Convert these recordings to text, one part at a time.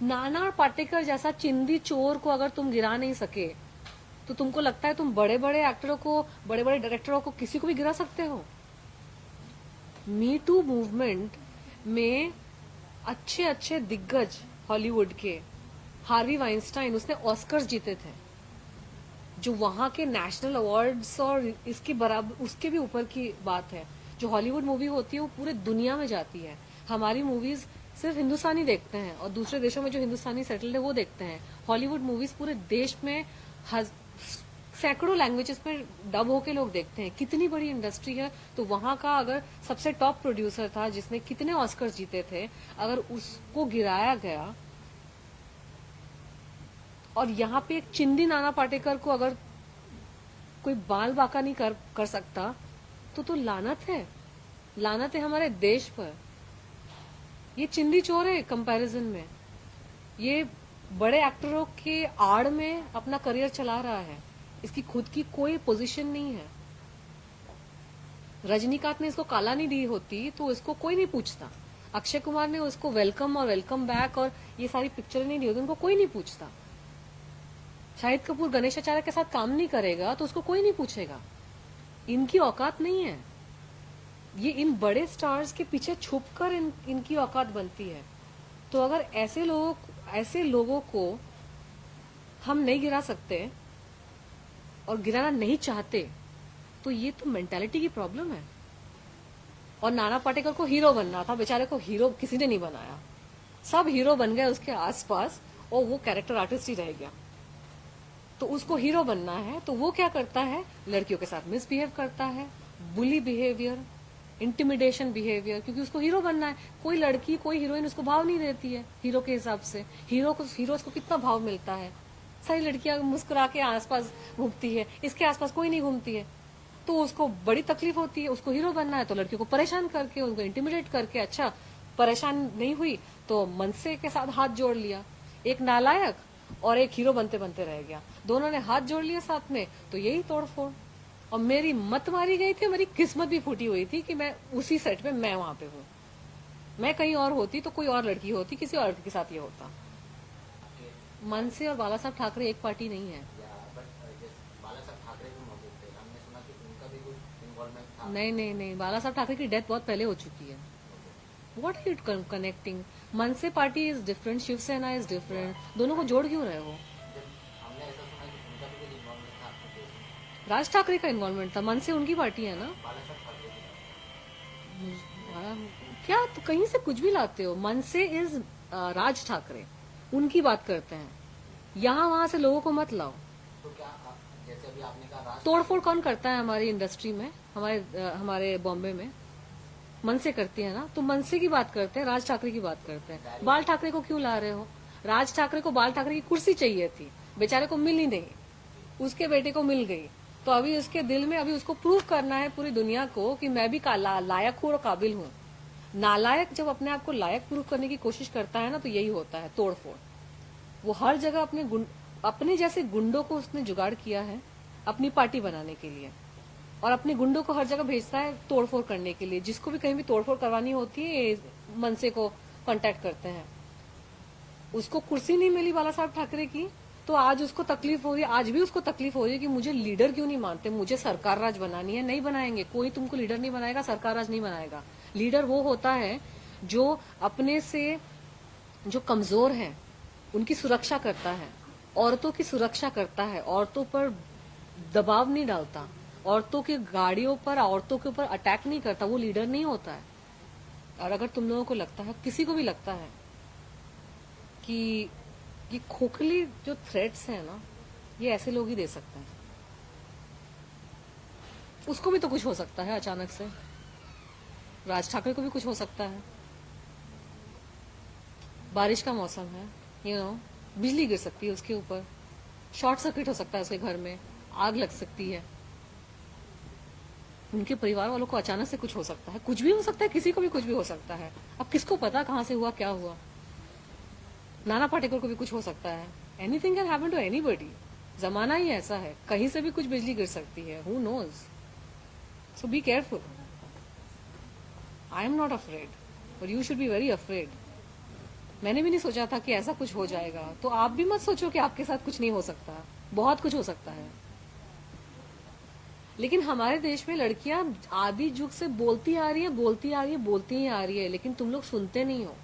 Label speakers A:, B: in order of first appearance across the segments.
A: नाना पाटेकर जैसा चिंदी चोर को अगर तुम गिरा नहीं सके तो तुमको लगता है तुम बड़े बड़े एक्टरों को, बड़े बड़े डायरेक्टरों को, किसी को भी गिरा सकते हो? मी टू मूवमेंट में अच्छे अच्छे दिग्गज हॉलीवुड के, हार्वी वाइंस्टाइन, उसने ऑस्कर्स जीते थे, जो वहां के नेशनल अवार्ड्स और इसके बराबर, उसके भी ऊपर की बात है। जो हॉलीवुड मूवी होती है वो पूरे दुनिया में जाती है। हमारी मूवीज सिर्फ हिंदुस्तानी देखते हैं और दूसरे देशों में जो हिंदुस्तानी सेटल्ड है वो देखते हैं। हॉलीवुड मूवीज पूरे देश में सैकड़ों लैंग्वेजेस में डब होके लोग देखते हैं। कितनी बड़ी इंडस्ट्री है। तो वहां का अगर सबसे टॉप प्रोड्यूसर था जिसने कितने ऑस्कर्स जीते थे, अगर उसको गिराया गया, और यहाँ पे एक चिंदी नाना पाटेकर को अगर कोई बाल बाका नहीं कर सकता, तो लानत है हमारे देश पर। ये चिंदी चोर है कंपैरिजन में। ये बड़े एक्टरों के आड़ में अपना करियर चला रहा है। इसकी खुद की कोई पोजीशन नहीं है। रजनीकांत ने इसको काला नहीं दी होती तो इसको कोई नहीं पूछता। अक्षय कुमार ने उसको वेलकम और वेलकम बैक और ये सारी पिक्चर नहीं दी होती, उनको कोई नहीं पूछता। शाहिद कपूर गणेश आचार्य के साथ काम नहीं करेगा तो उसको कोई नहीं पूछेगा। इनकी औकात नहीं है। ये इन बड़े स्टार्स के पीछे छुपकर इनकी औकात बनती है। तो अगर ऐसे लोगों को हम नहीं गिरा सकते और गिराना नहीं चाहते तो ये तो मेंटालिटी की प्रॉब्लम है। और नाना पाटेकर को हीरो बनना था, बेचारे को हीरो किसी ने नहीं बनाया। सब हीरो बन गए उसके आसपास और वो कैरेक्टर आर्टिस्ट ही रह गया। तो उसको हीरो बनना है तो वो क्या करता है, लड़कियों के साथ मिसबिहेव करता है, बुली बिहेवियर, इंटिमिडेशन बिहेवियर, क्योंकि उसको हीरो बनना है। कोई लड़की, कोई हीरोइन उसको भाव नहीं देती है हीरो के हिसाब से। हीरो को कितना भाव मिलता है। सारी लड़कियां मुस्कुरा के आसपास घूमती है, इसके आसपास कोई नहीं घूमती है। तो उसको बड़ी तकलीफ होती है। उसको हीरो बनना है तो लड़कियों को परेशान करके, उनको इंटिमिडेट करके, अच्छा परेशान नहीं हुई तो मनसे के साथ हाथ जोड़ लिया। एक नालायक और एक हीरो बनते बनते रह गया। दोनों ने हाथ जोड़ लिए साथ में, तो यही तोड़फोड़। और मेरी मत मारी गई थी, मेरी किस्मत भी फूटी हुई थी कि मैं उसी सेट पे मैं वहां पे हूँ। मैं कहीं और होती तो कोई और लड़की होती, किसी और के साथ ये होता। मनसे और बाला साहब ठाकरे एक पार्टी नहीं है। नहीं नहीं नहीं, बाला साहब ठाकरे की डेथ बहुत पहले हो चुकी है। What are you connecting? MNS party is different, Shivsena is different. दोनों को जोड़ क्यों रहे हो? राज ठाकरे का इन्वॉल्वमेंट था, मनसे उनकी पार्टी है ना। क्या तो कहीं से कुछ भी लाते हो। मनसे इज राज ठाकरे, उनकी बात करते हैं। यहाँ वहां से लोगों को मत लाओ।
B: तो क्या जैसे अभी आपने कहा
A: तोड़फोड़ कौन करता है हमारी इंडस्ट्री में, हमारे बॉम्बे में? मनसे करती है ना। तो मनसे की बात करते हैं, राज ठाकरे की बात करते हैं। बाल ठाकरे को क्यों ला रहे हो? राज ठाकरे को बाल ठाकरे की कुर्सी चाहिए थी, बेचारे को मिल ही नहीं। उसके बेटे को मिल गई तो अभी उसके दिल में, अभी उसको प्रूव करना है पूरी दुनिया को कि मैं भी लायक हूँ और काबिल हूँ। नालायक जब अपने आप को लायक प्रूव करने की कोशिश करता है ना, तो यही होता है तोड़फोड़। वो हर जगह अपने जैसे गुंडों को उसने जुगाड़ किया है अपनी पार्टी बनाने के लिए, और अपने गुंडों को हर जगह भेजता है तोड़फोड़ करने के लिए। जिसको भी कहीं भी तोड़फोड़ करवानी होती है, मनसे को कांटेक्ट करते हैं। उसको कुर्सी नहीं मिली बाला साहब ठाकरे की, तो आज उसको तकलीफ हो रही है। आज भी उसको तकलीफ हो रही है कि मुझे लीडर क्यों नहीं मानते, मुझे सरकार राज बनानी है। नहीं बनाएंगे, कोई तुमको लीडर नहीं बनाएगा, सरकार राज नहीं बनाएगा। लीडर वो होता है जो अपने से जो कमजोर है उनकी सुरक्षा करता है, औरतों की सुरक्षा करता है, औरतों पर दबाव नहीं डालता, औरतों की गाड़ियों पर, औरतों के ऊपर अटैक नहीं करता। वो लीडर नहीं होता है। और अगर तुम लोगों को लगता है, किसी को भी लगता है कि ये खोखली जो थ्रेट्स हैं ना, ये ऐसे लोग ही दे सकते हैं, उसको भी तो कुछ हो सकता है अचानक से। राज ठाकरे को भी कुछ हो सकता है। बारिश का मौसम है, बिजली गिर सकती है उसके ऊपर, शॉर्ट सर्किट हो सकता है उसके घर में, आग लग सकती है, उनके परिवार वालों को अचानक से कुछ हो सकता है। कुछ भी हो सकता है, किसी को भी कुछ भी हो सकता है। अब किसको पता कहाँ से हुआ, क्या हुआ। नाना पाटेकर को भी कुछ हो सकता है। Anything can happen to anybody. जमाना ही ऐसा है, कहीं से भी कुछ बिजली गिर सकती है। Who knows? So be careful. I am not afraid, but you should be very afraid. मैंने भी नहीं सोचा था कि ऐसा कुछ हो जाएगा, तो आप भी मत सोचो कि आपके साथ कुछ नहीं हो सकता, बहुत कुछ हो सकता है। लेकिन हमारे देश में लड़कियां आदि युग से बोलती आ रही है, बोलती आ रही है, बोलती ही आ रही है, लेकिन तुम लोग सुनते नहीं हो।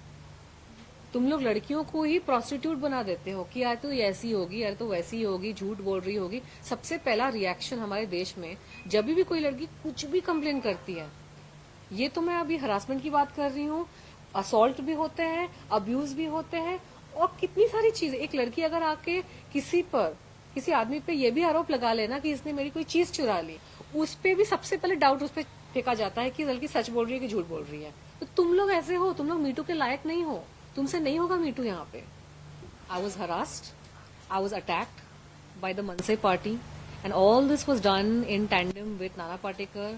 A: तुम लोग लड़कियों को ही प्रोस्टिट्यूट बना देते हो कि यार तो ये ऐसी होगी, यार तो वैसी होगी, झूठ बोल रही होगी। सबसे पहला रिएक्शन हमारे देश में जब भी कोई लड़की कुछ भी कंप्लेन करती है, ये तो मैं अभी हरासमेंट की बात कर रही हूँ, असॉल्ट भी होते हैं, अब्यूज भी होते हैं, और कितनी सारी चीजें। एक लड़की अगर आके किसी आदमी पे ये भी आरोप लगा लेना कि इसने मेरी कोई चीज चुरा ली, उस पे भी सबसे पहले डाउट उस पे फेंका जाता है कि लड़की सच बोल रही है कि झूठ बोल रही है। तो तुम लोग ऐसे हो, तुम लोग मीटू के लायक नहीं हो, तुमसे नहीं होगा मीटू यहाँ पे। I was harassed, I was attacked by the Mansai party, and all this was done in tandem with Nana Patekar,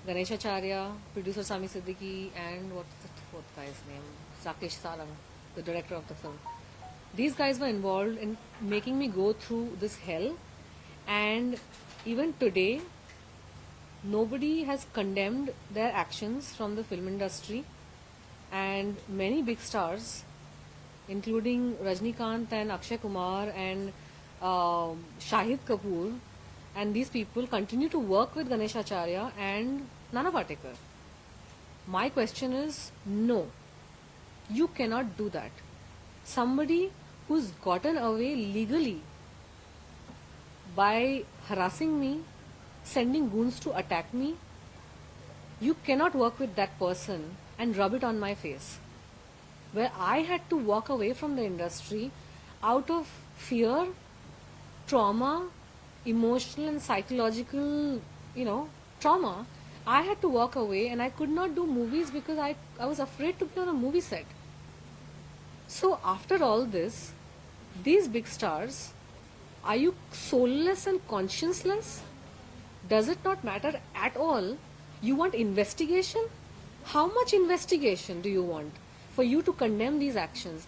A: Ganesh Acharya, producer Sami Siddiqui, and what's the fourth guy's name? Rakesh Sarang, the director of the film. These guys were involved in making me go through this hell, and even today, nobody has condemned their actions from the film industry, and many big stars, including Rajnikant and Akshay Kumar and Shahid Kapoor, and these people continue to work with Ganesh Acharya and Nana Patekar. My question is, no, you cannot do that. Somebody who's gotten away legally by harassing me, sending goons to attack me, you cannot work with that person and rub it on my face. Where I had to walk away from the industry out of fear, trauma, emotional and psychological, trauma. I had to walk away, and I could not do movies because I was afraid to be on a movie set. So after all this, these big stars, are you soulless and conscienceless? Does it not matter at all? You want investigation? How much investigation do you want for you to condemn these actions?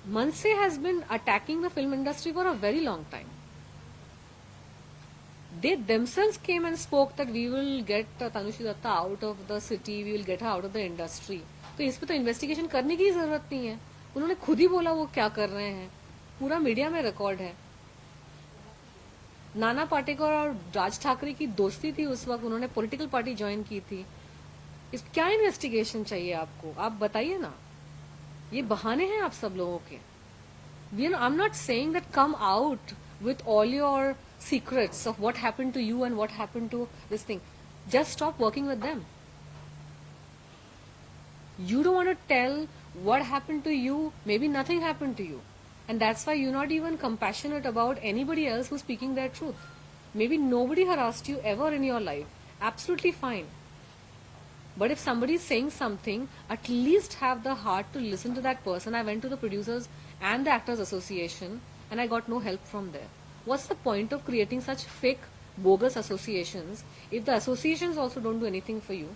A: Mansai has been attacking the film industry for a very long time. They themselves came and spoke that we will get Tanushi Datta out of the city, we will get her out of the industry. तो इस पे तो investigation करने की जरूरत नहीं है, उन्होंने खुद ही बोला वो क्या कर रहे हैं, पूरा मीडिया में रिकॉर्ड है। नाना पाटेकर और राज ठाकरे की दोस्ती थी उस वक्त, उन्होंने पॉलिटिकल पार्टी ज्वाइन की थी। इस क्या इन्वेस्टिगेशन चाहिए आपको, आप बताइए ना। ये बहाने हैं आप सब लोगों के। I'm not saying that come out with all your secrets of what happened to you and what happened to this thing. Just stop working with them. You don't want to tell what happened to you, maybe nothing happened to you. And that's why you're not even compassionate about anybody else who's speaking their truth. Maybe nobody harassed you ever in your life. Absolutely fine. But if somebody is saying something, at least have the heart to listen to that person. I went to the producers and the Actors Association and I got no help from there. What's the point of creating such fake, bogus associations if the associations also don't do anything for you?